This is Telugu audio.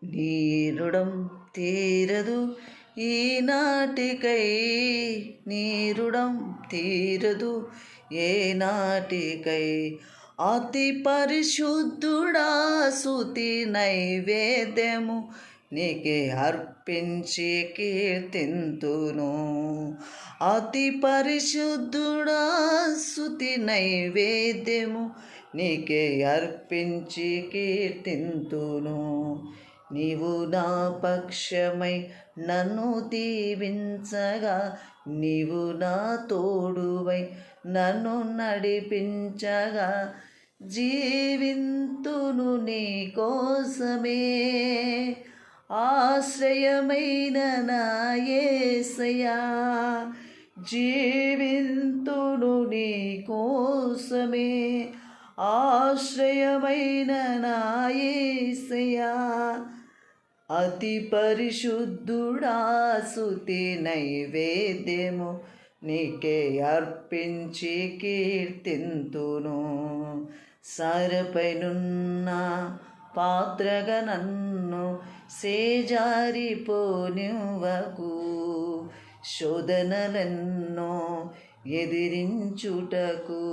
నీ రుణం తీరదు ఈనాటికై, నీ రుణం తీరదు ఏనాటికై. అతి పరిశుద్ధుడా స్తుతి నైవేద్యము నీకే అర్పించి కీర్తింతును. అతి పరిశుద్ధుడా స్తుతి నైవేద్యము నీకే అర్పించి కీర్తింతును. నీవు నా పక్షమై నన్ను దీవించగా, నీవు నా తోడువై నన్ను నడిపించగా, జీవింతును నీ కోసమే. ఆశ్రయమైన నా యేసయ్యా, జీవింతును నీ కోసమే. ఆశ్రయమైన నా యేసయ్యా, అతి పరిశుద్ధుడా స్తుతి నైవేద్యము నీకే అర్పించి కీర్తింతును. సారపైనున్న పాత్రగా నన్ను సేజారిపోనివ్వకు. శోధనలెన్నో ఎదిరించుటకు